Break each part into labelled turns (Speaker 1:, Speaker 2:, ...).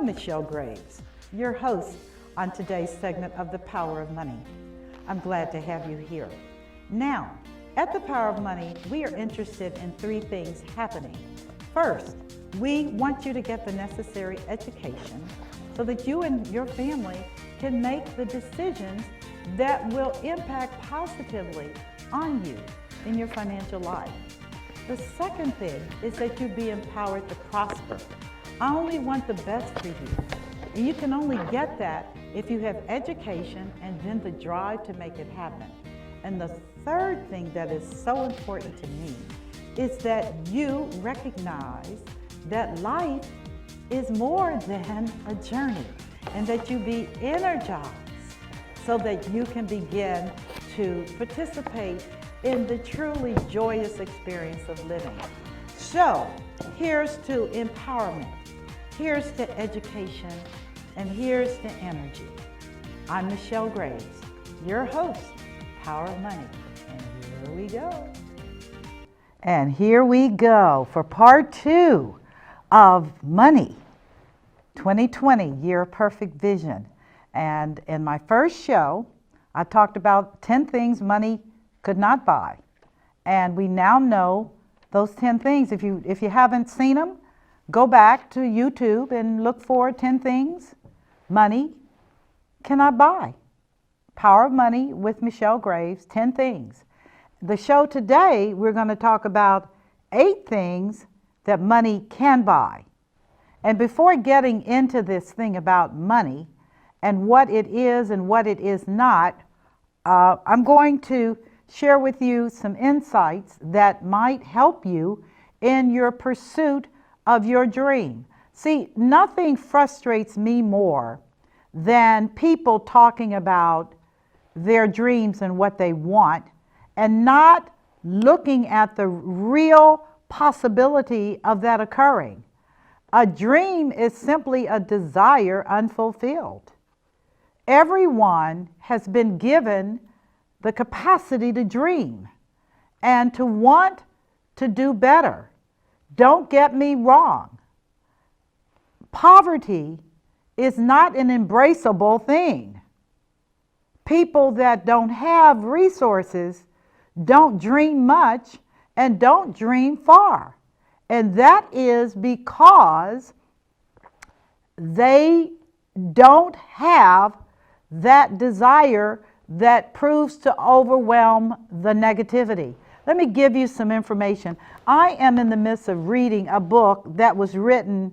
Speaker 1: I'm Michelle Graves, your host on today's segment of The Power of Money. I'm glad to have you here. Now, at The Power of Money, we are interested in three things happening. First, we want you to get the necessary education so that you and your family can make the decisions that will impact positively on you in your financial life. The second thing is that you be empowered to prosper. I only want the best for you. And you can only get that if you have education and then the drive to make it happen. And the third thing that is so important to me is that you recognize that life is more than a journey and that you be energized so that you can begin to participate in the truly joyous experience of living. So, here's to empowerment, here's to education, and here's to energy. I'm Michelle Graves, your host, Power of Money, and here we go. And here we go for part 2 of Money 2020, Year of Perfect Vision. And in my first show, I talked about 10 things money could not buy. And we now know those 10 things. If you haven't seen them, go back to YouTube and look for 10 things money cannot buy. Power of Money with Michelle Graves, 10 things. The show today, we're going to talk about 8 things that money can buy. And before getting into this thing about money and what it is and what it is not, I'm going to share with you some insights that might help you in your pursuit of your dream. See, nothing frustrates me more than people talking about their dreams and what they want and not looking at the real possibility of that occurring. A dream is simply a desire unfulfilled. Everyone has been given the capacity to dream and to want to do better. Don't get me wrong. Poverty is not an embraceable thing. People that don't have resources don't dream much and don't dream far. And that is because they don't have that desire that proves to overwhelm the negativity. Let me give you some information. I am in the midst of reading a book that was written,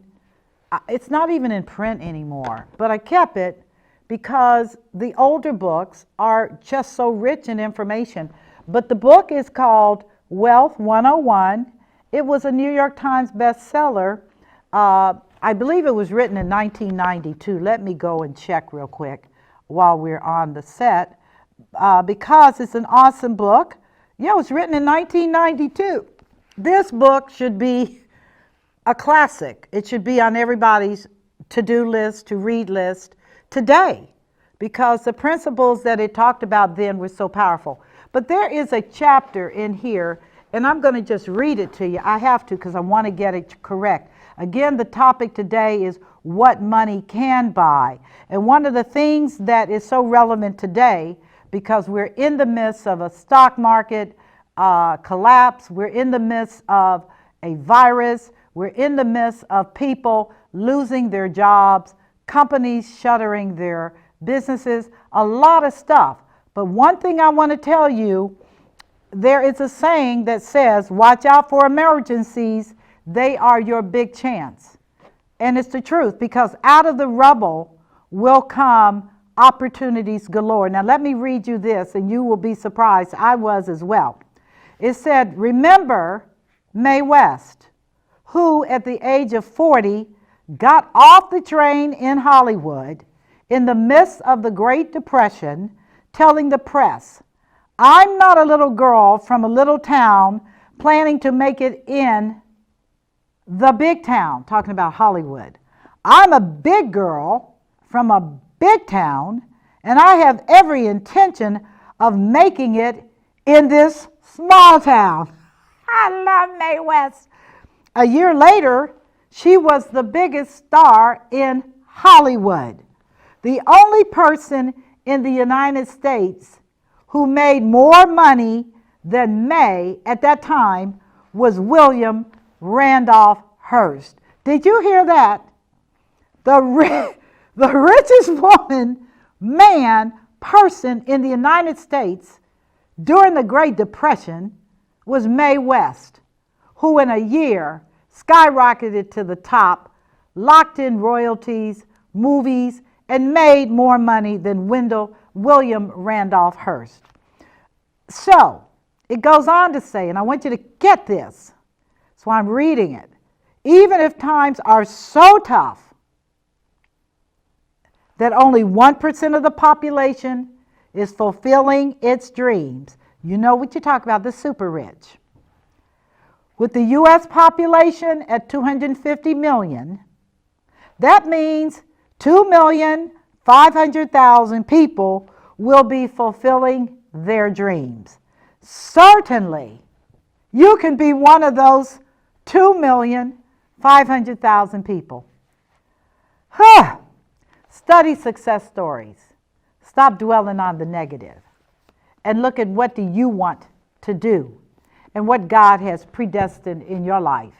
Speaker 1: it's not even in print anymore, but I kept it because the older books are just so rich in information. But the book is called Wealth 101. It was a New York Times bestseller. I believe it was written in 1992. Let me go and check real quick while we're on the set. Because it's an awesome book. Yeah, it was written in 1992. This book should be a classic. It should be on everybody's to-do list, to read list today, because the principles that it talked about then were so powerful. But there is a chapter in here, and I'm going to just read it to you. I have to because I want to get it correct. Again, the topic today is what money can buy. And one of the things that is so relevant today, because we're in the midst of a stock market collapse, we're in the midst of a virus, we're in the midst of people losing their jobs, companies shuttering their businesses, a lot of stuff. But one thing I want to tell you, there is a saying that says, watch out for emergencies, they are your big chance. And it's the truth, because out of the rubble will come opportunities galore. Now let me read you this and you will be surprised. I was as well. It said, remember Mae West, who at the age of 40 got off the train in Hollywood in the midst of the Great Depression, telling the press, I'm not a little girl from a little town planning to make it in the big town, talking about Hollywood. I'm a big girl from a big town, and I have every intention of making it in this small town. I love Mae West. A year later, she was the biggest star in Hollywood. The only person in the United States who made more money than May at that time was William Randolph Hearst. Did you hear that? The richest person in the United States during the Great Depression was Mae West, who in a year skyrocketed to the top, locked in royalties, movies, and made more money than William Randolph Hearst. So, it goes on to say, and I want you to get this, so I'm reading it. Even if times are so tough that only 1% of the population is fulfilling its dreams, you know what you talk about, the super rich. With the U.S. population at 250 million, that means 2,500,000 people will be fulfilling their dreams. Certainly, you can be one of those 2,500,000 people. Study success stories. Stop dwelling on the negative and look at what do you want to do and what God has predestined in your life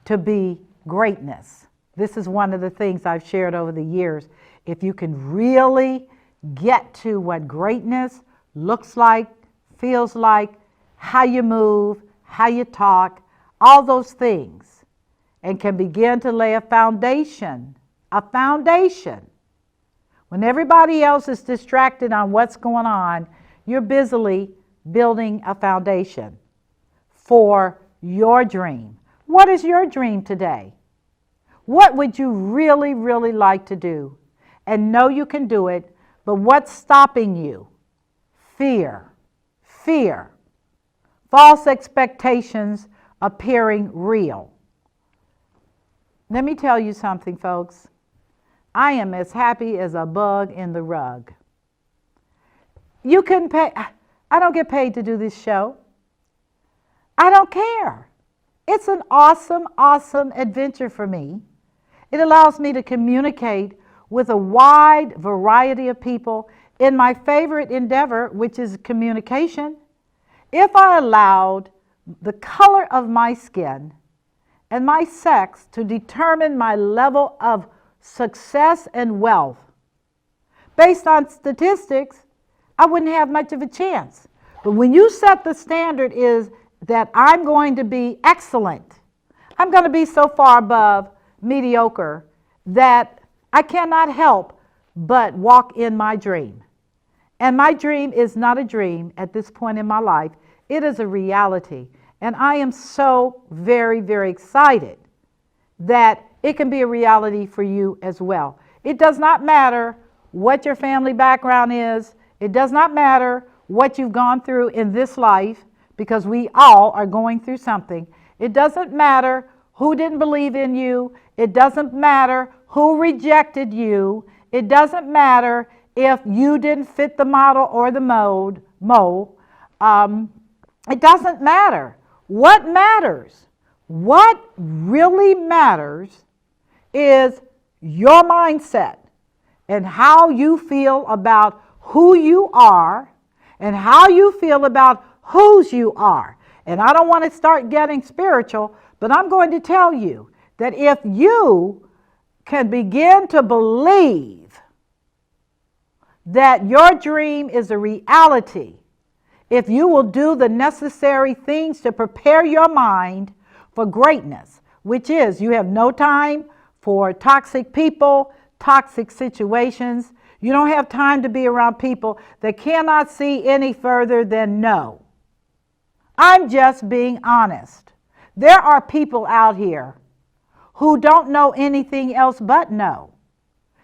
Speaker 1: to be greatness. This is one of the things I've shared over the years. If you can really get to what greatness looks like, feels like, how you move, how you talk, all those things, and can begin to lay a foundation. When everybody else is distracted on what's going on, you're busily building a foundation for your dream. What is your dream today? What would you really, really like to do? And know you can do it, but what's stopping you? Fear. False expectations appearing real. Let me tell you something, folks. I am as happy as a bug in the rug. You couldn't pay. I don't get paid to do this show. I don't care. It's an awesome, awesome adventure for me. It allows me to communicate with a wide variety of people in my favorite endeavor, which is communication. If I allowed the color of my skin and my sex to determine my level of success and wealth, based on statistics, I wouldn't have much of a chance. But when you set the standard is that I'm going to be excellent, I'm going to be so far above mediocre that I cannot help but walk in my dream. And my dream is not a dream at this point in my life. It is a reality. And I am so very, very excited that it can be a reality for you as well. It does not matter what your family background is. It does not matter what you've gone through in this life, because we all are going through something. It doesn't matter who didn't believe in you. It doesn't matter who rejected you. It doesn't matter if you didn't fit the model or the mold. It doesn't matter. What matters? What really matters is your mindset and how you feel about who you are and how you feel about whose you are. And I don't want to start getting spiritual, but I'm going to tell you that if you can begin to believe that your dream is a reality, if you will do the necessary things to prepare your mind for greatness, which is you have no time for toxic people, toxic situations. You don't have time to be around people that cannot see any further than no. I'm just being honest. There are people out here who don't know anything else but no.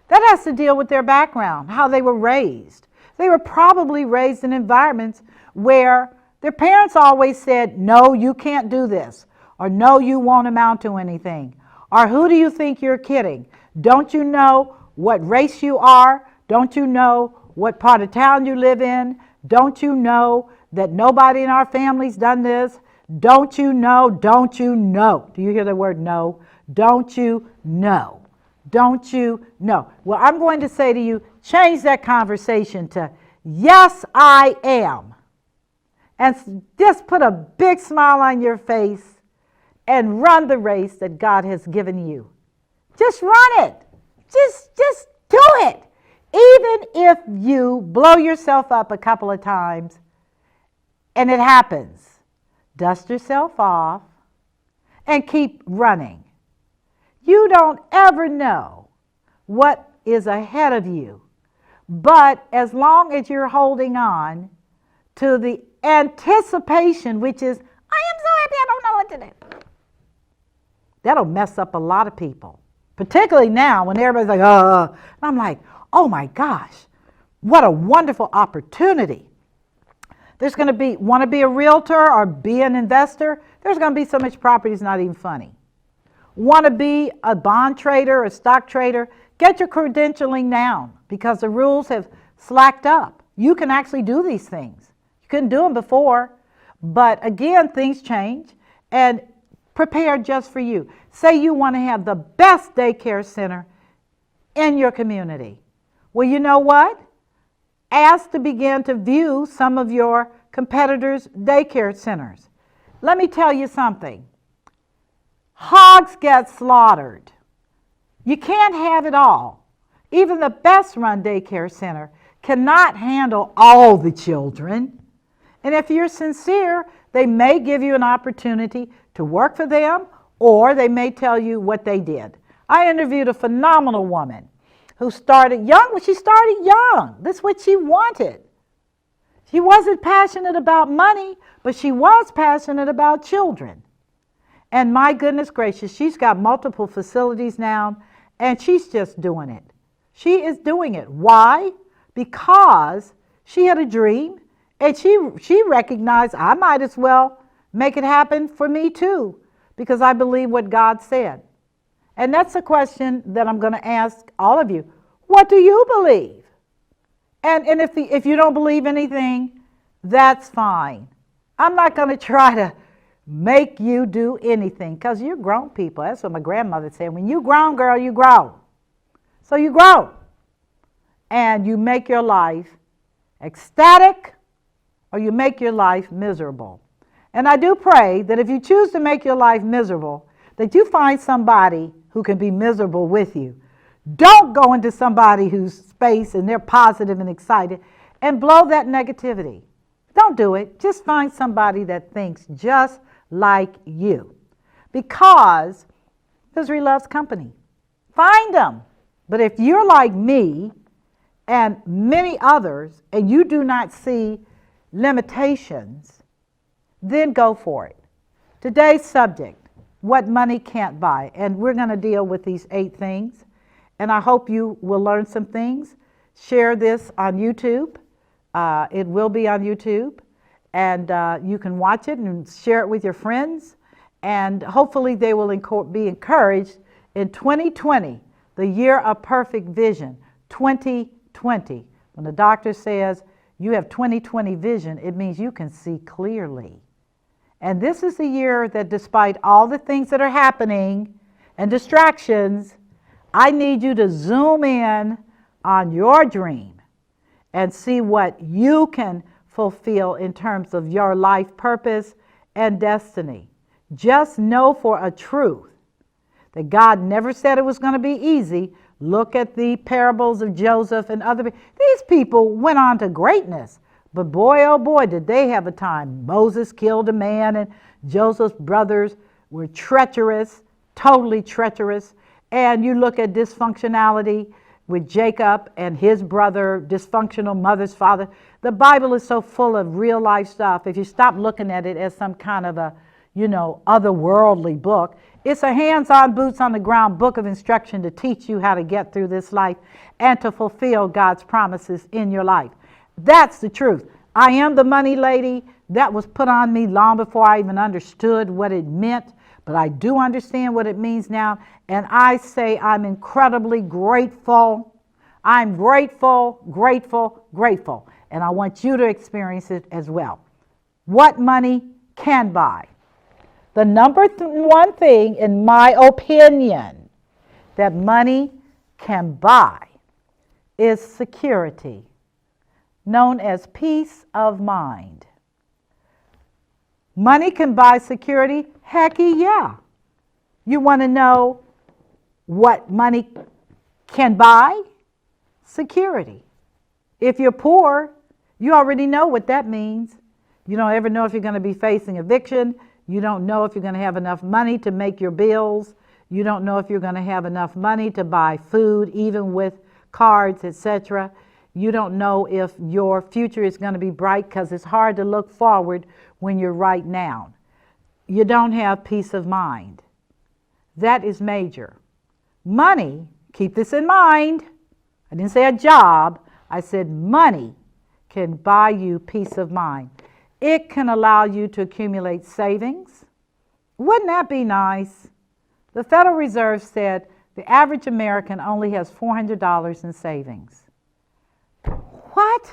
Speaker 1: That has to deal with their background, how they were raised. They were probably raised in environments where their parents always said, no, you can't do this, or no, you won't amount to anything, or who do you think you're kidding? Don't you know what race you are? Don't you know what part of town you live in? Don't you know that nobody in our family's done this? Don't you know? Don't you know? Do you hear the word no? Don't you know? Don't you know? Well, I'm going to say to you, change that conversation to, yes, I am. And just put a big smile on your face and run the race that God has given you. Just run it. Just do it. Even if you blow yourself up a couple of times and it happens, dust yourself off and keep running. You don't ever know what is ahead of you. But as long as you're holding on to the anticipation, which is, I am so happy I don't know what to do. That'll mess up a lot of people, particularly now when everybody's like, and I'm like, oh my gosh, what a wonderful opportunity. There's going to be, want to be a realtor or be an investor? There's going to be so much property it's not even funny. Want to be a bond trader, a stock trader? Get your credentialing down because the rules have slacked up. You can actually do these things. You couldn't do them before. But again, things change, and prepare just for you. Say you want to have the best daycare center in your community. Well, you know what? Ask to begin to view some of your competitors' daycare centers. Let me tell you something. Hogs get slaughtered. You can't have it all. Even the best run daycare center cannot handle all the children. And if you're sincere, they may give you an opportunity to work for them, or they may tell you what they did. I interviewed a phenomenal woman who started young. Well, she started young. That's what she wanted. She wasn't passionate about money, but she was passionate about children. And my goodness gracious, she's got multiple facilities now, and she's just doing it. She is doing it. Why? Because she had a dream, and she recognized, I might as well make it happen for me too, because I believe what God said. And that's a question that I'm going to ask all of you. What do you believe? And if you don't believe anything, that's fine. I'm not going to try to make you do anything, because you're grown people. That's what my grandmother said. When you grown, girl, you grown. So you grow. And you make your life ecstatic, or you make your life miserable. And I do pray that if you choose to make your life miserable, that you find somebody who can be miserable with you. Don't go into somebody whose space and they're positive and excited and blow that negativity. Don't do it. Just find somebody that thinks just like you. Because misery loves company. Find them. But if you're like me and many others and you do not see limitations, then go for it. Today's subject, what money can't buy. And we're going to deal with these 8 things. And I hope you will learn some things. Share this on YouTube. It will be on YouTube. And you can watch it and share it with your friends. And hopefully they will be encouraged in 2020, the year of perfect vision, 2020. When the doctor says you have 20/20 vision, it means you can see clearly. And this is the year that despite all the things that are happening and distractions, I need you to zoom in on your dream and see what you can fulfill in terms of your life purpose and destiny. Just know for a truth that God never said it was going to be easy. Look at the parables of Joseph and other people. These people went on to greatness. But boy, oh boy, did they have a time. Moses killed a man, and Joseph's brothers were treacherous, totally treacherous. And you look at dysfunctionality with Jacob and his brother, dysfunctional mother's father. The Bible is so full of real life stuff. If you stop looking at it as some kind of a, otherworldly book, it's a hands-on, boots on the ground book of instruction to teach you how to get through this life and to fulfill God's promises in your life. That's the truth. I am the money lady. That was put on me long before I even understood what it meant, but I do understand what it means now, and I say I'm incredibly grateful. I'm grateful, grateful, grateful, and I want you to experience it as well. What money can buy. The number one thing, in my opinion, that money can buy is security, known as peace of mind. Money can buy security? Hecky, yeah. You want to know what money can buy? Security. If you're poor, you already know what that means. You don't ever know if you're going to be facing eviction. You don't know if you're going to have enough money to make your bills. You don't know if you're going to have enough money to buy food, even with cards, etc. You don't know if your future is going to be bright because it's hard to look forward when you're right now. You don't have peace of mind. That is major. Money, keep this in mind. I didn't say a job. I said money can buy you peace of mind. It can allow you to accumulate savings. Wouldn't that be nice? The Federal Reserve said the average American only has $400 in savings. What?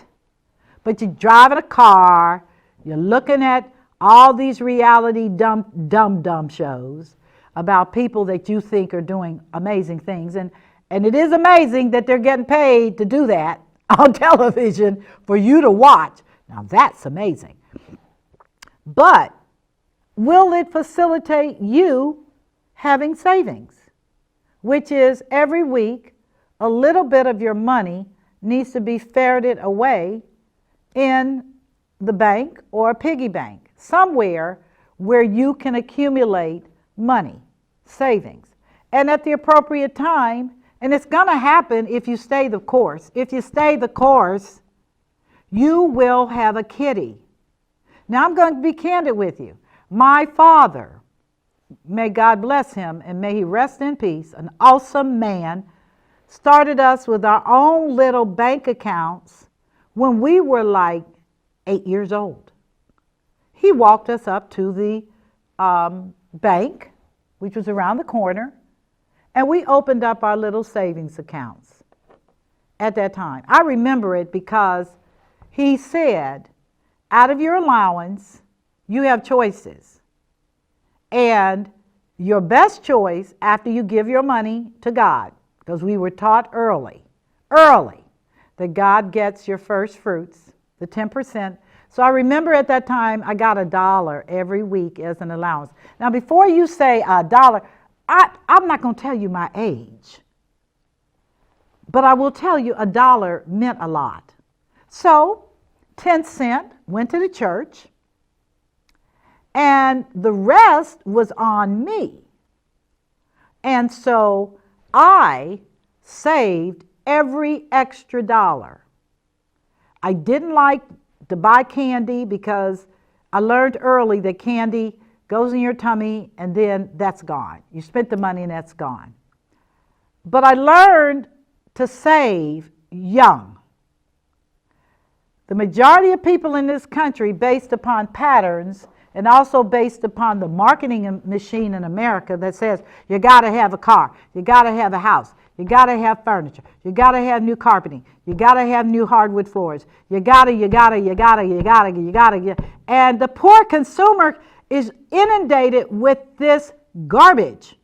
Speaker 1: But you're driving a car, you're looking at all these reality dumb shows about people that you think are doing amazing things. And it is amazing that they're getting paid to do that on television for you to watch. Now that's amazing. But will it facilitate you having savings? Which is every week a little bit of your money needs to be ferreted away in the bank or a piggy bank, somewhere where you can accumulate money, savings. And at the appropriate time, and it's going to happen if you stay the course. If you stay the course, you will have a kitty. Now, I'm going to be candid with you. My father, may God bless him and may he rest in peace, an awesome man, started us with our own little bank accounts when we were like 8 years old. He walked us up to the bank, which was around the corner, and we opened up our little savings accounts at that time. I remember it because he said, out of your allowance, you have choices. And your best choice after you give your money to God, because we were taught early, that God gets your first fruits, the 10%. So I remember at that time I got $1 every week as an allowance. Now before you say $1, I'm not going to tell you my age, but I will tell you $1 meant a lot. So 10 cents went to the church, and the rest was on me. And so I saved every extra dollar. I didn't like to buy candy because I learned early that candy goes in your tummy and then that's gone. You spent the money and that's gone. But I learned to save young. The majority of people in this country, based upon patterns and also based upon the marketing machine in America that says you got to have a car, you got to have a house, you got to have furniture, you got to have new carpeting, you got to have new hardwood floors, you got to. And the poor consumer is inundated with this garbage,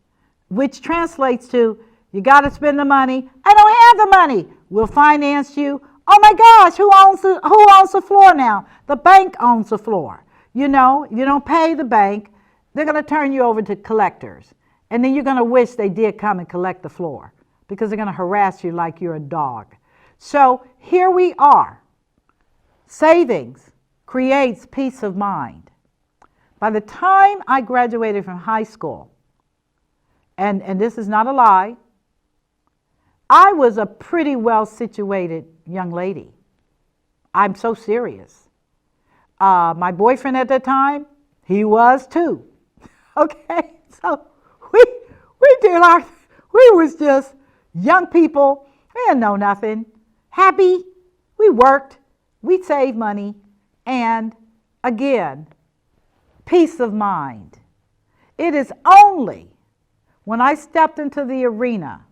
Speaker 1: which translates to, you got to spend the money. I don't have the money. We'll finance you. Oh my gosh, who owns the floor now? The bank owns the floor. You know, you don't pay the bank, they're going to turn you over to collectors. And then you're going to wish they did come and collect the floor because they're going to harass you like you're a dog. So here we are. Savings creates peace of mind. By the time I graduated from high school, and this is not a lie, I was a pretty well situated young lady. I'm so serious. My boyfriend at that time, he was too. Okay, so we was just young people. We didn't know nothing. Happy. We worked. We saved money. And again, peace of mind. It is only when I stepped into the arena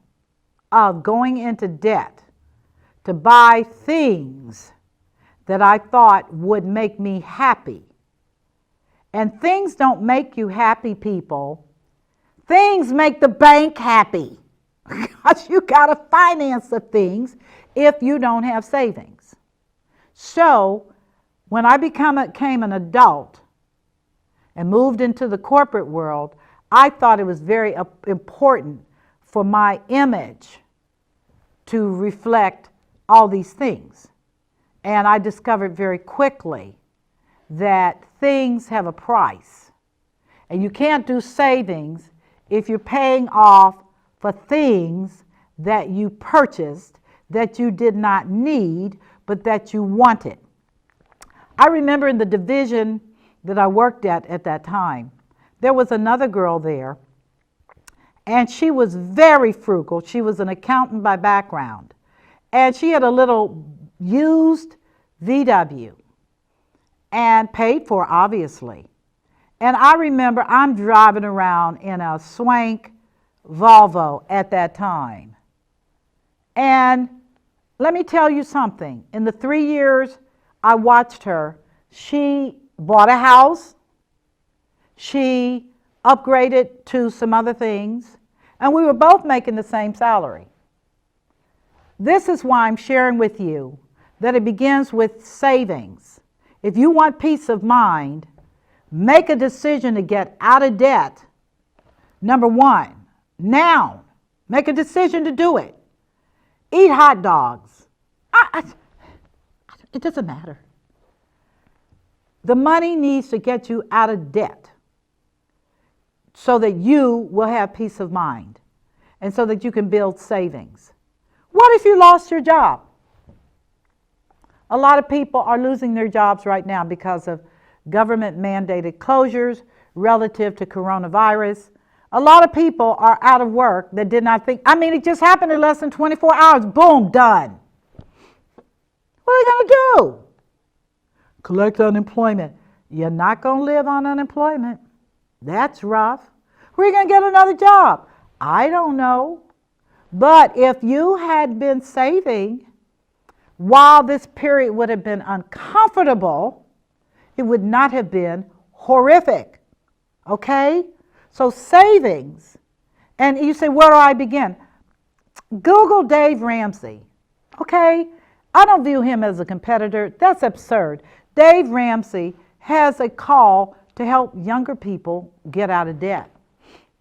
Speaker 1: of going into debt to buy things that I thought would make me happy. And things don't make you happy, people. Things make the bank happy. because you got to finance the things if you don't have savings. So when I became an adult and moved into the corporate world, I thought it was very important for my image to reflect all these things. And I discovered very quickly that things have a price. And you can't do savings if you're paying off for things that you purchased that you did not need, but that you wanted. I remember in the division that I worked at that time, there was another girl there, and she was very frugal. She was an accountant by background, and she had a little used VW, and paid for, obviously. And I remember I'm driving around in a swank Volvo at that time. And let me tell you something. In the 3 years I watched her, she bought a house, she upgraded to some other things, and we were both making the same salary. This is why I'm sharing with you that it begins with savings. If you want peace of mind, make a decision to get out of debt. Number one, now, make a decision to do it. Eat hot dogs. It doesn't matter. The money needs to get you out of debt so that you will have peace of mind and so that you can build savings. What if you lost your job? A lot of people are losing their jobs right now because of government mandated closures relative to coronavirus. A lot of people are out of work that did not think, it just happened in less than 24 hours. Boom, done. What are you going to do? Collect unemployment. You're not going to live on unemployment. That's rough. Where are you going to get another job? I don't know. But if you had been saving while this period would have been uncomfortable, it would not have been horrific. Okay? So savings. And you say, where do I begin? Google Dave Ramsey. Okay? I don't view him as a competitor. That's absurd. Dave Ramsey has a call to help younger people get out of debt.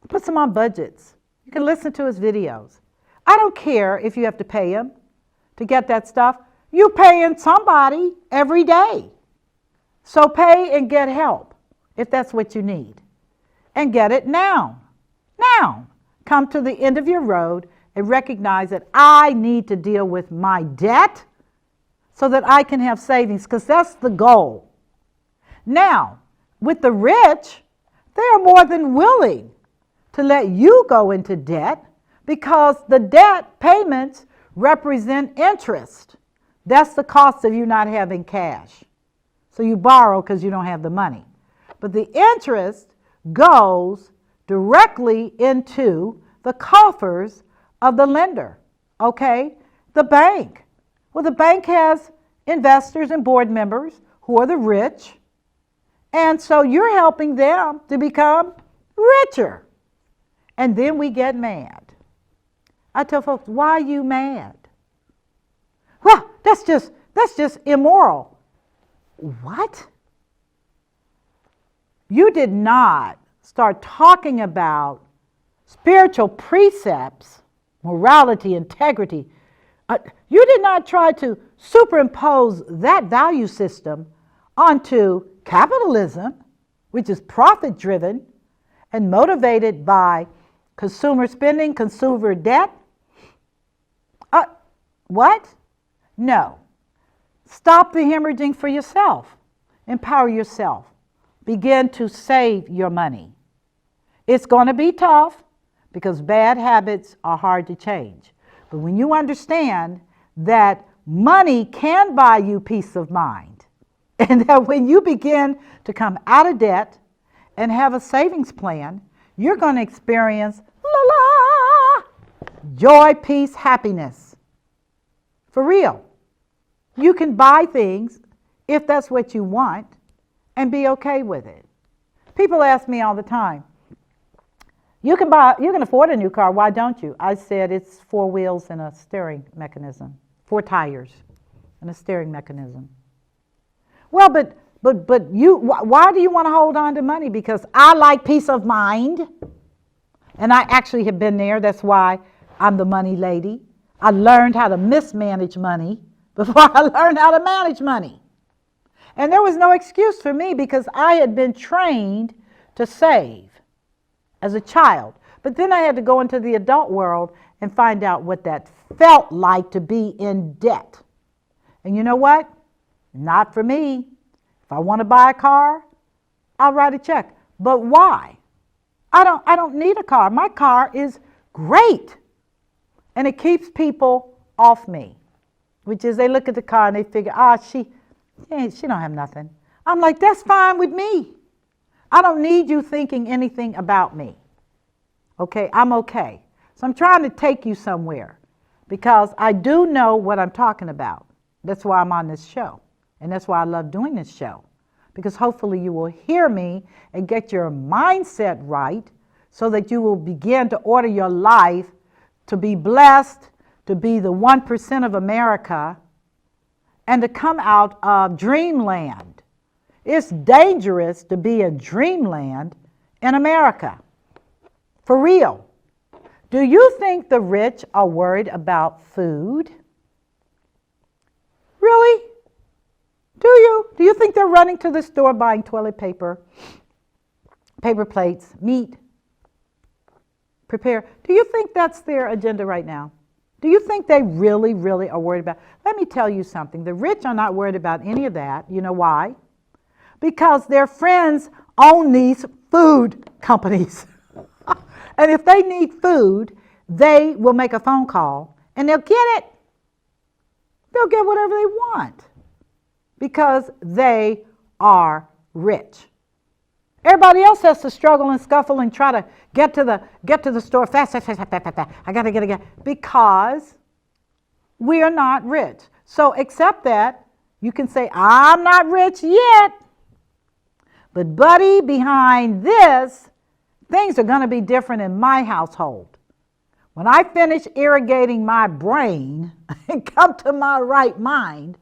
Speaker 1: Puts them on budgets. You can listen to his videos. I don't care if you have to pay him to get that stuff. You're paying somebody every day. So pay and get help if that's what you need. And get it now. Now. Come to the end of your road and recognize that I need to deal with my debt so that I can have savings, because that's the goal. Now, with the rich, they are more than willing to let you go into debt because the debt payments represent interest. That's the cost of you not having cash. So you borrow because you don't have the money. But the interest goes directly into the coffers of the lender, okay? The bank. Well, the bank has investors and board members who are the rich, and so you're helping them to become richer. And then we get mad. I tell folks, why are you mad? Well, that's just immoral. What? You did not start talking about spiritual precepts, morality, integrity. You did not try to superimpose that value system onto capitalism, which is profit-driven and motivated by consumer spending, consumer debt. What? No. Stop the hemorrhaging for yourself. Empower yourself. Begin to save your money. It's going to be tough because bad habits are hard to change. But when you understand that money can buy you peace of mind, and that when you begin to come out of debt and have a savings plan, you're going to experience joy, peace, happiness. For real. You can buy things if that's what you want and be okay with it. People ask me all the time, You can afford a new car. Why don't you? I said it's 4 wheels and a steering mechanism, 4 tires and a steering mechanism. Well, but why do you want to hold on to money? Because I like peace of mind. And I actually have been there. That's why I'm the money lady. I learned how to mismanage money before I learned how to manage money. And there was no excuse for me because I had been trained to save as a child. But then I had to go into the adult world and find out what that felt like to be in debt. And you know what? Not for me. If I want to buy a car, I'll write a check. But why? I don't need a car. My car is great. And it keeps people off me, which is they look at the car and they figure, she don't have nothing. I'm like, that's fine with me. I don't need you thinking anything about me. Okay, I'm okay. So I'm trying to take you somewhere because I do know what I'm talking about. That's why I'm on this show. And that's why I love doing this show. Because hopefully you will hear me and get your mindset right so that you will begin to order your life to be blessed, to be the 1% of America, and to come out of dreamland. It's dangerous to be in dreamland in America. For real. Do you think the rich are worried about food? Really? Do you? Do you think they're running to the store buying toilet paper, paper plates, meat, prepare? Do you think that's their agenda right now? Do you think they really, really are worried about? Let me tell you something. The rich are not worried about any of that. You know why? Because their friends own these food companies. And if they need food, they will make a phone call and they'll get it. They'll get whatever they want because they are rich. Everybody else has to struggle and scuffle and try to get to the store fast. I gotta get because we are not rich. So accept that. You can say, I'm not rich yet. But buddy, behind this, things are going to be different in my household. When I finish irrigating my brain and come to my right mind,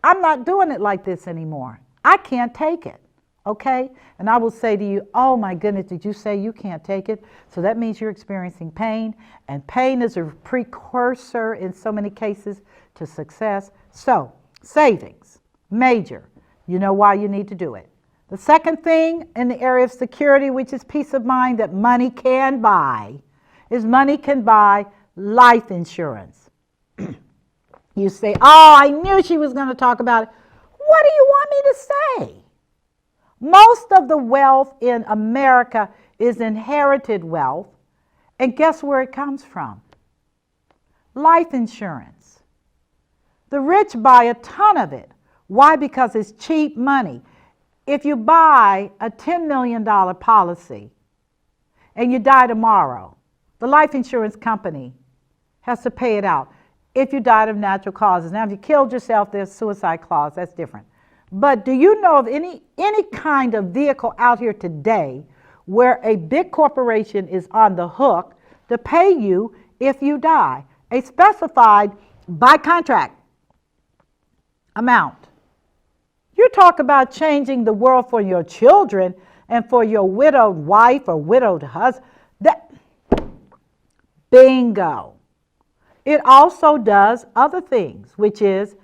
Speaker 1: I'm not doing it like this anymore. I can't take it, okay? And I will say to you, oh my goodness, did you say you can't take it? So that means you're experiencing pain, and pain is a precursor in so many cases to success. So, savings, major. You know why you need to do it. The second thing in the area of security, which is peace of mind that money can buy, is money can buy life insurance. You say, oh, I knew she was going to talk about it. What do you want me to say? Most of the wealth in America is inherited wealth. And guess where it comes from? Life insurance. The rich buy a ton of it. Why? Because it's cheap money. If you buy a $10 million policy and you die tomorrow, the life insurance company has to pay it out if you died of natural causes. Now, if you killed yourself, there's suicide clause. That's different. But do you know of any kind of vehicle out here today where a big corporation is on the hook to pay you if you die? A specified by contract amount. You talk about changing the world for your children and for your widowed wife or widowed husband. Bingo. It also does other things, which is,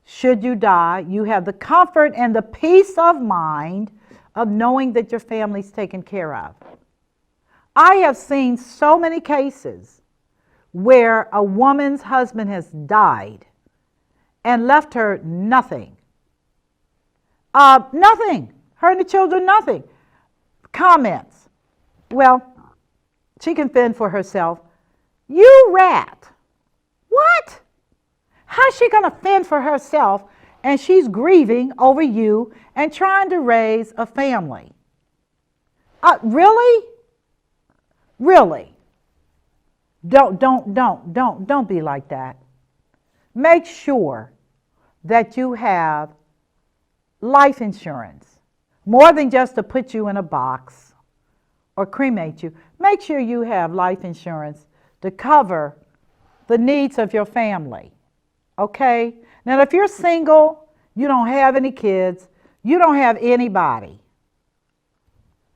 Speaker 1: should you die, you have the comfort and the peace of mind of knowing that your family's taken care of. I have seen so many cases where a woman's husband has died and left her nothing. Nothing. Her and the children, nothing. Comments. Well, she can fend for herself. You rat. What? How's she going to fend for herself and she's grieving over you and trying to raise a family? Really? Really? Don't be like that. Make sure that you have life insurance, more than just to put you in a box or cremate you, make sure you have life insurance to cover the needs of your family. Okay? Now, if you're single, you don't have any kids, you don't have anybody,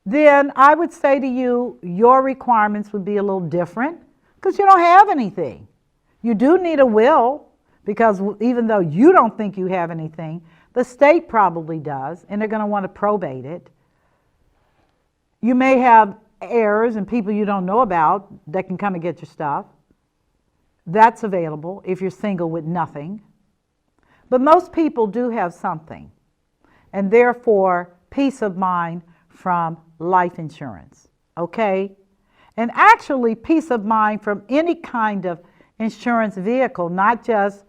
Speaker 1: then I would say to you, your requirements would be a little different because you don't have anything. You do need a will because even though you don't think you have anything, the state probably does, and they're going to want to probate it. You may have heirs and people you don't know about that can come and get your stuff. That's available if you're single with nothing. But most people do have something, and therefore peace of mind from life insurance, okay? And actually peace of mind from any kind of insurance vehicle, not just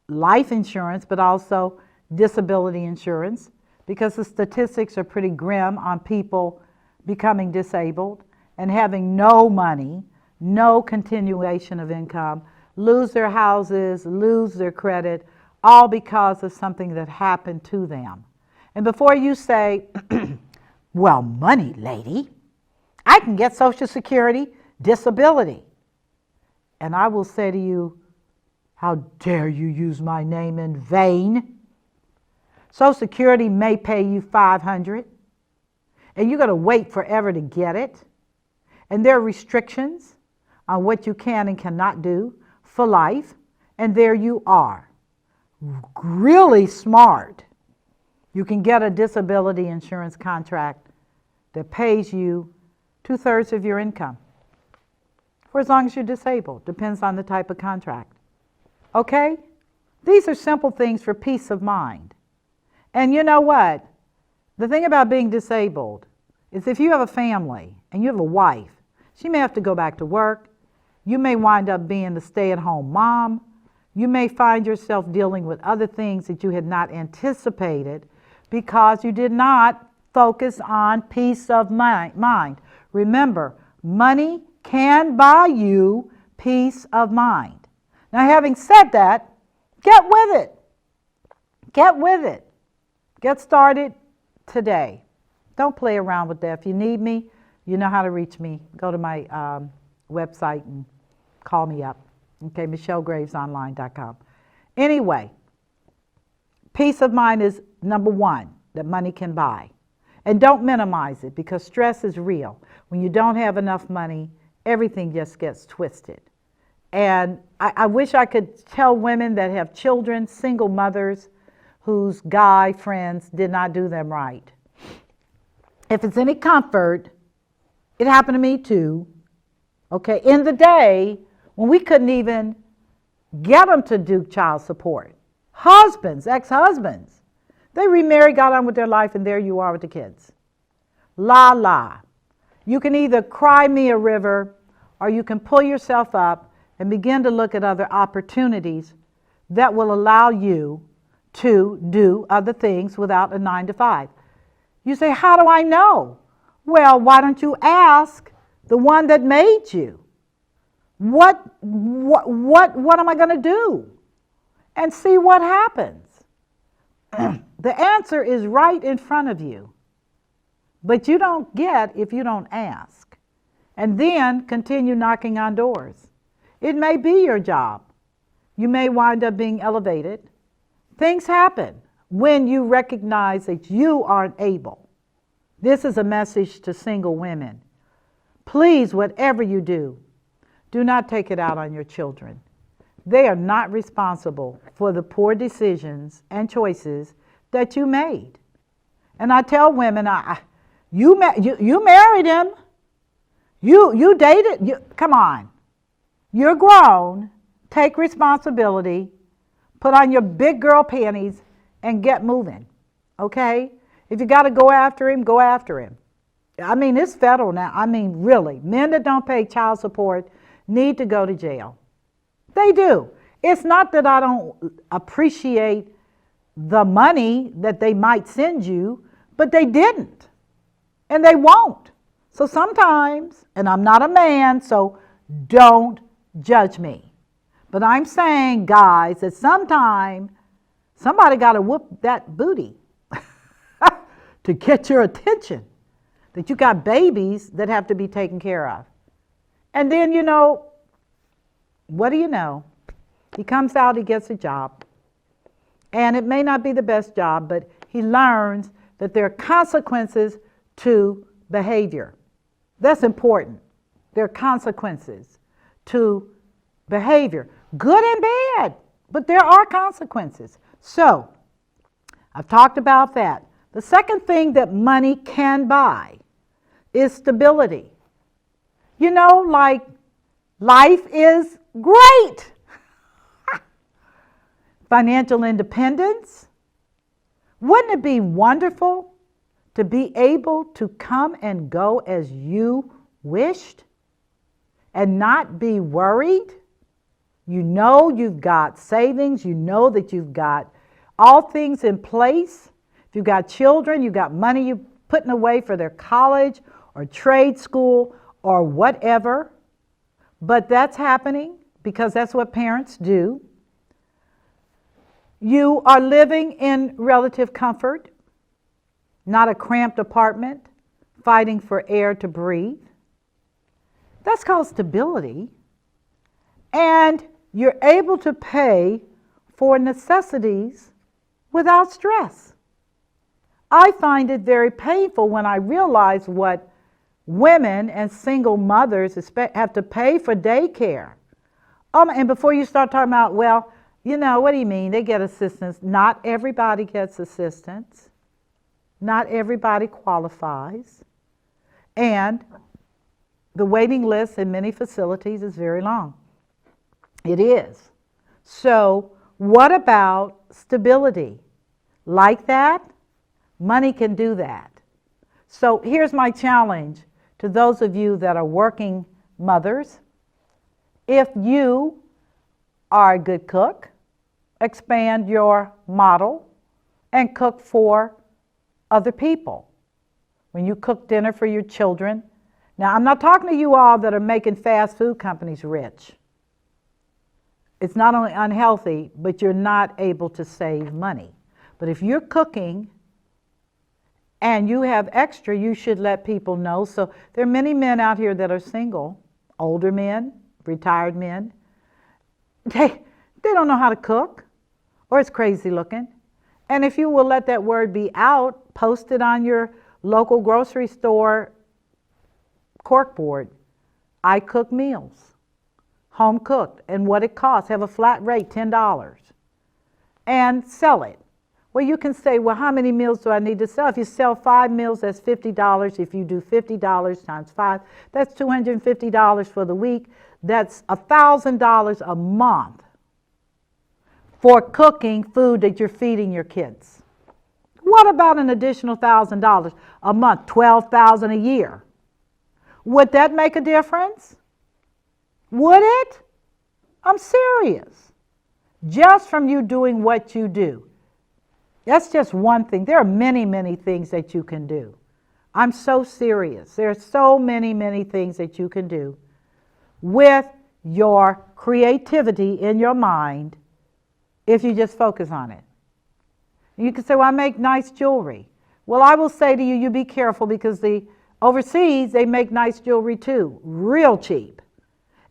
Speaker 1: life insurance, but also disability insurance, because the statistics are pretty grim on people becoming disabled and having no money, no continuation of income, lose their houses, lose their credit, all because of something that happened to them. And before you say, well, money, lady, I can get Social Security, disability. And I will say to you, how dare you use my name in vain? Social Security may pay you $500, and you're going to wait forever to get it. And there are restrictions on what you can and cannot do for life. And there you are. Really smart. You can get a disability insurance contract that pays you 2/3 of your income for as long as you're disabled. Depends on the type of contract. Okay? These are simple things for peace of mind. And you know what? The thing about being disabled is if you have a family and you have a wife, she may have to go back to work. You may wind up being the stay-at-home mom. You may find yourself dealing with other things that you had not anticipated because you did not focus on peace of mind. Remember, money can buy you peace of mind. Now, having said that, get with it. Get with it. Get started today. Don't play around with that. If you need me, you know how to reach me. Go to my website and call me up. Okay, MichelleGravesOnline.com. Anyway, peace of mind is number one that money can buy. And don't minimize it because stress is real. When you don't have enough money, everything just gets twisted. And I wish I could tell women that have children, single mothers, whose guy friends did not do them right. If it's any comfort, it happened to me too. Okay, in the day when we couldn't even get them to do child support. Husbands, ex-husbands, they remarried, got on with their life, and there you are with the kids. La la. You can either cry me a river or you can pull yourself up and begin to look at other opportunities that will allow you to do other things without a 9-to-5. You say, how do I know? Well, why don't you ask the one that made you? What am I going to do? And see what happens. The answer is right in front of you. But you don't get if you don't ask. And then continue knocking on doors. It may be your job. You may wind up being elevated. Things happen when you recognize that you aren't able. This is a message to single women. Please, whatever you do not take it out on your children. They are not responsible for the poor decisions and choices that you made. And I tell women, you married him. You dated. Come on. You're grown. Take responsibility. Put on your big girl panties and get moving. Okay? If you got to go after him, go after him. I mean, it's federal now. I mean, really. Men that don't pay child support need to go to jail. They do. It's not that I don't appreciate the money that they might send you, but they didn't. And they won't. So sometimes, and I'm not a man, so don't judge me. But I'm saying, guys, that sometime somebody got to whoop that booty to get your attention. that you got babies that have to be taken care of. And then, what do you know? He comes out, he gets a job. And it may not be the best job, but he learns that there are consequences to behavior. That's important. There are consequences to behavior, good and bad, but there are consequences. So, I've talked about that. The second thing that money can buy is stability. Like life is great. Financial independence. Wouldn't it be wonderful to be able to come and go as you wished and not be worried? You've got savings. You know that you've got all things in place. If you've got children, you've got money you're putting away for their college or trade school or whatever. But that's happening because that's what parents do. You are living in relative comfort, not a cramped apartment, fighting for air to breathe. That's called stability. And you're able to pay for necessities without stress. I find it very painful when I realize what women and single mothers have to pay for daycare. And before you start talking about, what do you mean? They get assistance. Not everybody gets assistance. Not everybody qualifies. And the waiting list in many facilities is very long. It is. So, what about stability? Like that? Money can do that. So, here's my challenge to those of you that are working mothers. If you are a good cook, expand your model and cook for other people. When you cook dinner for your children. Now, I'm not talking to you all that are making fast food companies rich. It's not only unhealthy, but you're not able to save money. But if you're cooking and you have extra, you should let people know. So there are many men out here that are single, older men, retired men. They don't know how to cook, or it's crazy looking. And if you will let that word be out, post it on your local grocery store corkboard. I cook meals, home cooked, and what it costs. Have a flat rate, $10, and sell it. Well, you can say, well, how many meals do I need to sell? If you sell 5 meals, that's $50. If you do $50 times 5, that's $250 for the week. That's $1,000 a month for cooking food that you're feeding your kids. What about an additional $1,000 a month, $12,000 a year? Would that make a difference? Would it? I'm serious. Just from you doing what you do. That's just one thing. There are many, many things that you can do. I'm so serious. There are so many, many things that you can do with your creativity in your mind if you just focus on it. You can say, well, I make nice jewelry. Well, I will say to you, you be careful because overseas, they make nice jewelry too, real cheap.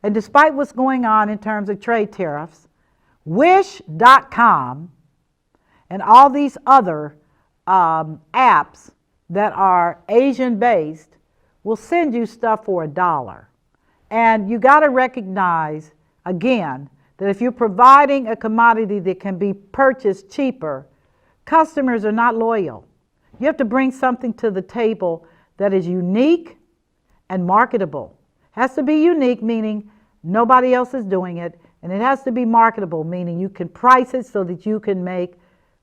Speaker 1: And despite what's going on in terms of trade tariffs, Wish.com and all these other apps that are Asian-based will send you stuff for $1. And you got to recognize, again, that if you're providing a commodity that can be purchased cheaper, customers are not loyal. You have to bring something to the table that is unique and marketable. It has to be unique, meaning nobody else is doing it, and it has to be marketable, meaning you can price it so that you can make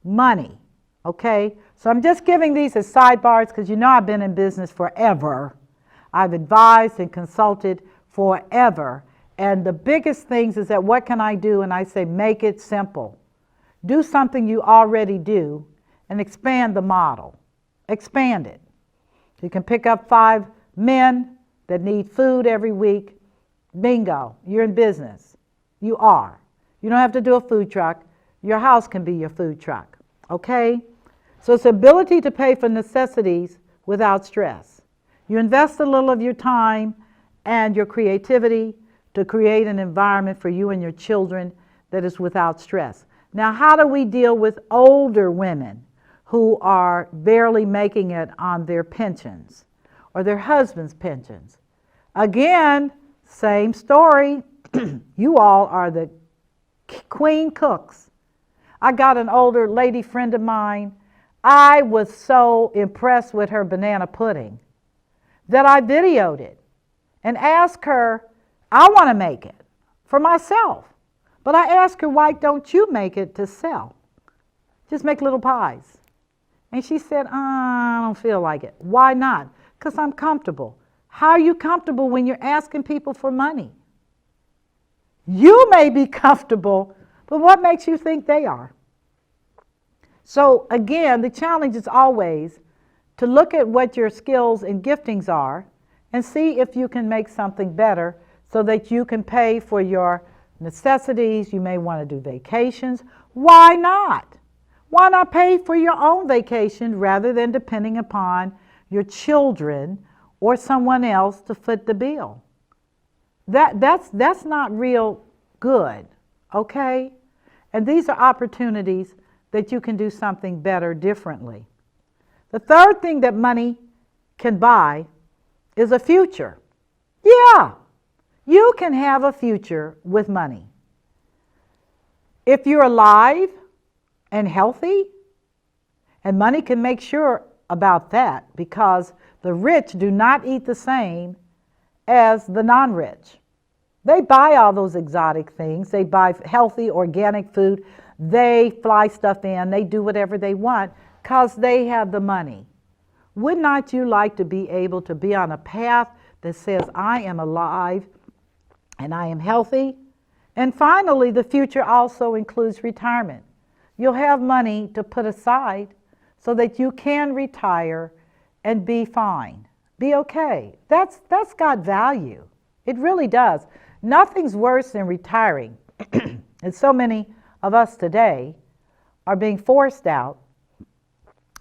Speaker 1: money, okay? So I'm just giving these as sidebars because you know I've been in business forever. I've advised and consulted forever. And the biggest things is that what can I do? And I say make it simple. Do something you already do and expand the model. Expand it. You can pick up 5 men that need food every week. Bingo, you're in business. You are. You don't have to do a food truck. Your house can be your food truck, okay? So it's ability to pay for necessities without stress. You invest a little of your time and your creativity to create an environment for you and your children that is without stress. Now, how do we deal with older women who are barely making it on their pensions or their husband's pensions? Again, same story. You all are the queen cooks. I got an older lady friend of mine. I was so impressed with her banana pudding that I videoed it and asked her, I want to make it for myself. But I asked her, why don't you make it to sell? Just make little pies. And she said, I don't feel like it. Why not? Because I'm comfortable. How are you comfortable when you're asking people for money? You may be comfortable, but what makes you think they are? So again, the challenge is always to look at what your skills and giftings are and see if you can make something better so that you can pay for your necessities. You may want to do vacations. Why not? Why not pay for your own vacation rather than depending upon your children or someone else to foot the bill? That's not real good, okay? And these are opportunities that you can do something better differently. The third thing that money can buy is a future. Yeah, you can have a future with money. If you're alive and healthy, and money can make sure about that, because the rich do not eat the same as the non-rich. They buy all those exotic things. They buy healthy, organic food. They fly stuff in. They do whatever they want because they have the money. Would not you like to be able to be on a path that says, I am alive and I am healthy? And finally, the future also includes retirement. You'll have money to put aside so that you can retire and be fine, be okay. That's got value. It really does. Nothing's worse than retiring. And so many of us today are being forced out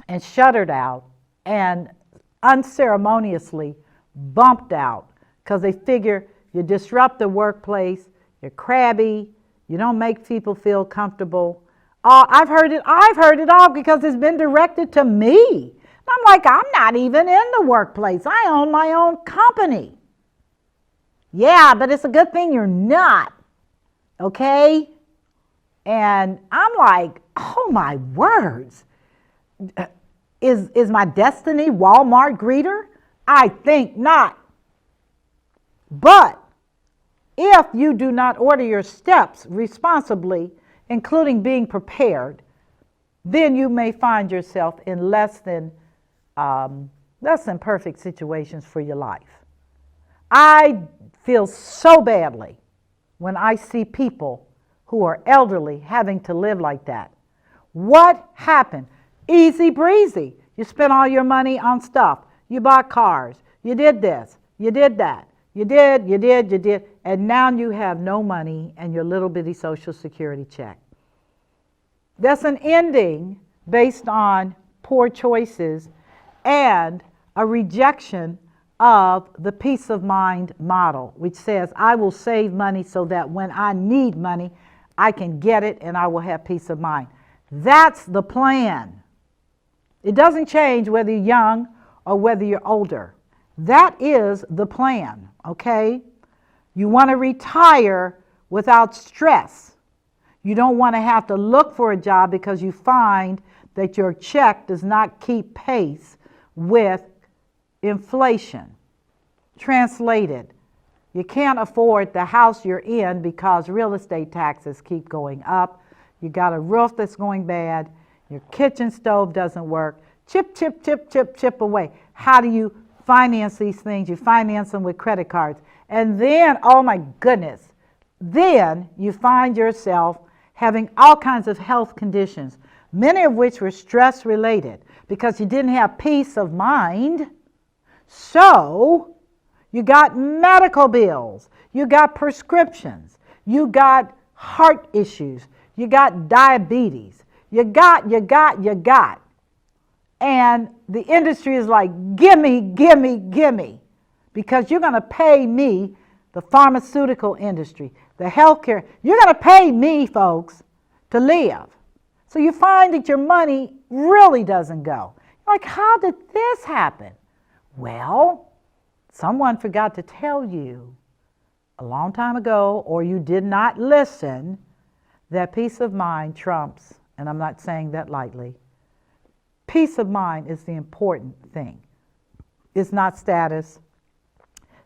Speaker 1: and shuttered out and unceremoniously bumped out because they figure you disrupt the workplace, you're crabby, you don't make people feel comfortable. I've heard it all because it's been directed to me. And I'm like, I'm not even in the workplace. I own my own company. Yeah, but it's a good thing you're not, okay? And I'm like, oh my words. Is my destiny Walmart greeter? I think not. But if you do not order your steps responsibly, including being prepared, then you may find yourself in less than perfect situations for your life. I feel so badly when I see people who are elderly having to live like that. What happened? Easy breezy. You spent all your money on stuff. You bought cars. You did this. You did that. You did. And now you have no money and your little bitty Social Security check. That's an ending based on poor choices and a rejection of the peace of mind model, which says I will save money so that when I need money, I can get it and I will have peace of mind. That's the plan. It doesn't change whether you're young or whether you're older. That is the plan, okay? You want to retire without stress. You don't want to have to look for a job because you find that your check does not keep pace with inflation. Translated, you can't afford the house you're in because real estate taxes keep going up. You got a roof that's going bad. Your kitchen stove doesn't work. Chip away. How do you finance these things? You finance them with credit cards. And then, oh my goodness, then you find yourself having all kinds of health conditions, many of which were stress related because you didn't have peace of mind. So you got medical bills, you got prescriptions, you got heart issues, you got diabetes, you got. And the industry is like, gimme, gimme, gimme, because you're going to pay me, the pharmaceutical industry, the healthcare, you're going to pay me, folks, to live. So you find that your money really doesn't go. Like, how did this happen? Well, someone forgot to tell you a long time ago, or you did not listen, that peace of mind trumps, and I'm not saying that lightly. Peace of mind is the important thing. It's not status,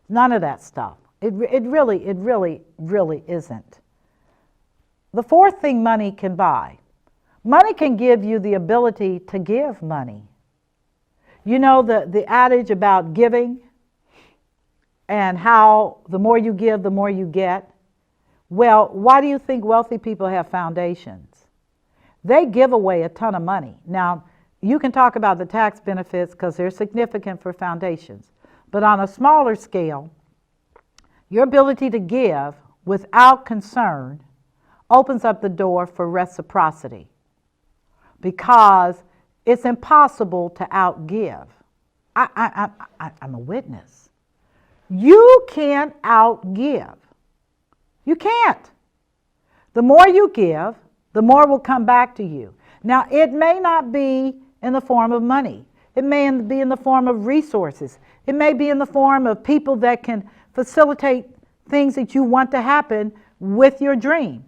Speaker 1: none of that stuff. It really isn't. The fourth thing money can buy. Money can give you the ability to give money. You know the adage about giving and how the more you give, the more you get? Well, why do you think wealthy people have foundations? They give away a ton of money. Now, you can talk about the tax benefits because they're significant for foundations. But on a smaller scale, your ability to give without concern opens up the door for reciprocity, because it's impossible to outgive. I'm a witness. You can't outgive. You can't. The more you give, the more will come back to you. Now, it may not be in the form of money. It may be in the form of resources. It may be in the form of people that can facilitate things that you want to happen with your dream.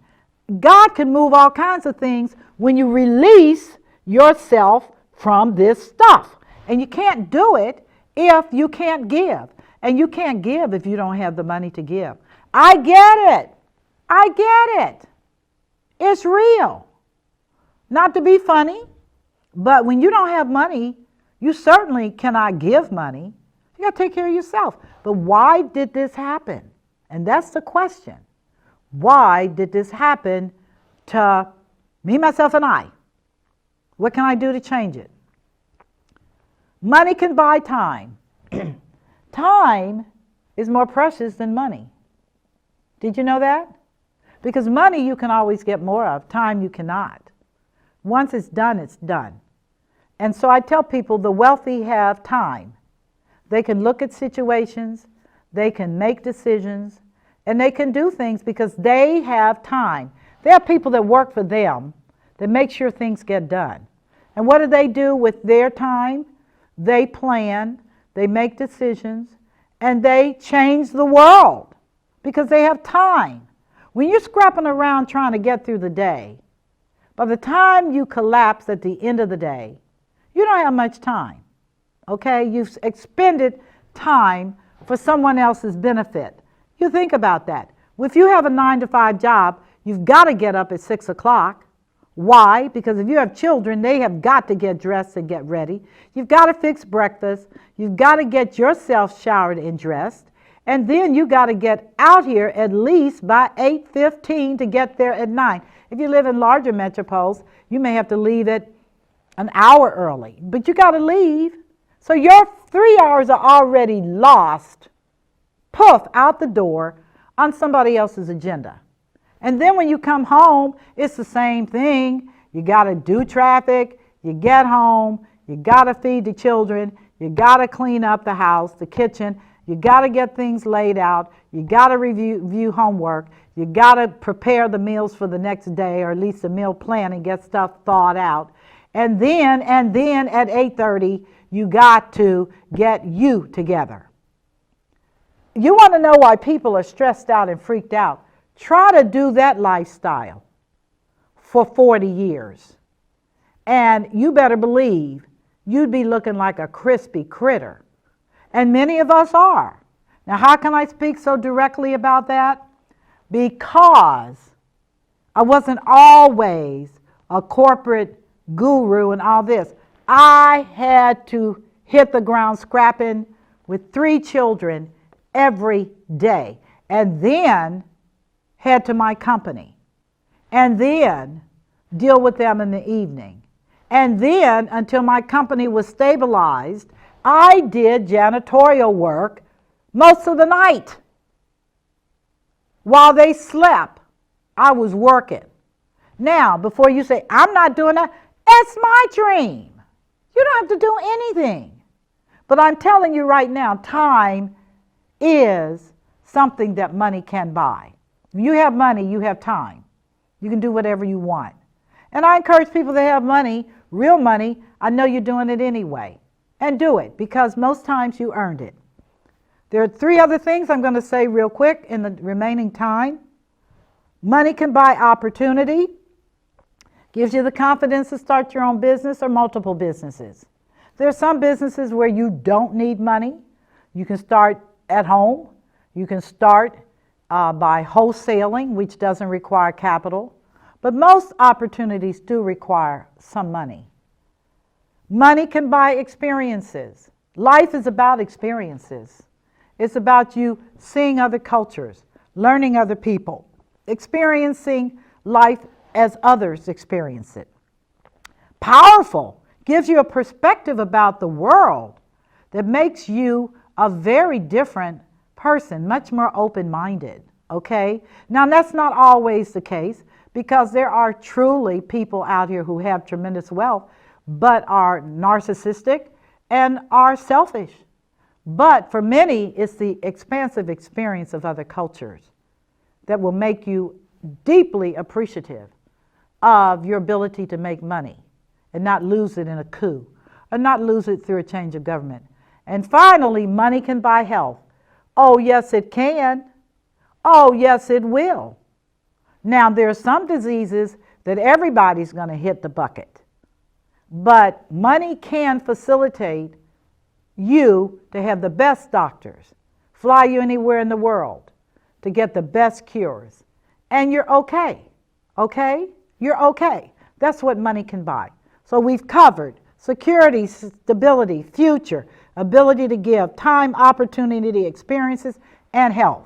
Speaker 1: God can move all kinds of things when you release yourself from this stuff. And you can't do it if you can't give. And you can't give if you don't have the money to give. I get it. I get it. It's real. Not to be funny, but when you don't have money, you certainly cannot give money. You got to take care of yourself. But why did this happen? And that's the question. Why did this happen to me, myself, and I? What can I do to change it? Money can buy time. Time is more precious than money. Did you know that? Because money you can always get more of. Time you cannot. Once it's done, it's done. And so I tell people the wealthy have time. They can look at situations, they can make decisions, and they can do things because they have time. There are people that work for them that make sure things get done. And what do they do with their time? They plan, they make decisions, and they change the world because they have time. When you're scrapping around trying to get through the day, by the time you collapse at the end of the day, you don't have much time. Okay? You've expended time for someone else's benefit. You think about that. If you have a 9-to-5 job, you've got to get up at 6 o'clock. Why? Because if you have children, they have got to get dressed and get ready. You've got to fix breakfast. You've got to get yourself showered and dressed. And then you got to get out here at least by 8:15 to get there at 9. If you live in larger metropoles, you may have to leave at an hour early. But you got to leave. So your 3 hours are already lost, poof, out the door on somebody else's agenda. And then when you come home, it's the same thing. You got to do traffic, you get home, you got to feed the children, you got to clean up the house, the kitchen, you got to get things laid out, you got to review homework, you got to prepare the meals for the next day, or at least the meal plan, and get stuff thawed out. And then at 8:30, you got to get you together. You want to know why people are stressed out and freaked out? Try to do that lifestyle for 40 years. And you better believe you'd be looking like a crispy critter. And many of us are. Now, how can I speak so directly about that? Because I wasn't always a corporate guru and all this. I had to hit the ground scrapping with 3 children every day, and then head to my company, and then deal with them in the evening. And then, until my company was stabilized, I did janitorial work most of the night. While they slept, I was working. Now, before you say, I'm not doing that, it's my dream.
Speaker 2: You don't have to do anything. But I'm telling you right now, time is something that money can buy. When you have money, you have time. You can do whatever you want. And I encourage people that have money, real money, I know you're doing it anyway. And do it, because most times you earned it. There are 3 other things I'm going to say real quick in the remaining time. Money can buy opportunity. Gives you the confidence to start your own business or multiple businesses. There are some businesses where you don't need money. You can start at home. You can start by wholesaling, which doesn't require capital. But most opportunities do require some money. Money can buy experiences. Life is about experiences. It's about you seeing other cultures, learning other people, experiencing life as others experience it. Powerful, gives you a perspective about the world that makes you a very different person, much more open-minded, okay? Now, that's not always the case, because there are truly people out here who have tremendous wealth but are narcissistic and are selfish. But for many, it's the expansive experience of other cultures that will make you deeply appreciative of your ability to make money and not lose it in a coup or not lose it through a change of government. And finally, money can buy health. Oh, yes, it can. Oh, yes, it will. Now, there are some diseases that everybody's going to hit the bucket. But money can facilitate you to have the best doctors, fly you anywhere in the world to get the best cures. And you're okay, okay? You're okay. That's what money can buy. So we've covered security, stability, future, ability to give, time, opportunity, experiences, and health.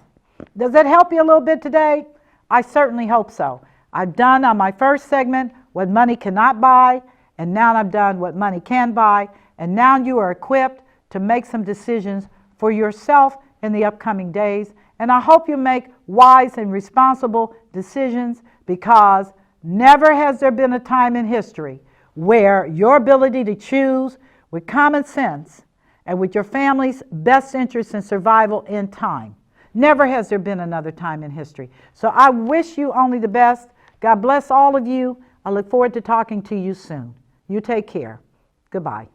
Speaker 2: Does that help you a little bit today? I certainly hope so. I've done on my first segment what money cannot buy, and now I've done what money can buy, and now you are equipped to make some decisions for yourself in the upcoming days. And I hope you make wise and responsible decisions, because never has there been a time in history where your ability to choose with common sense and with your family's best interests and survival in time. Never has there been another time in history. So I wish you only the best. God bless all of you. I look forward to talking to you soon. You take care. Goodbye.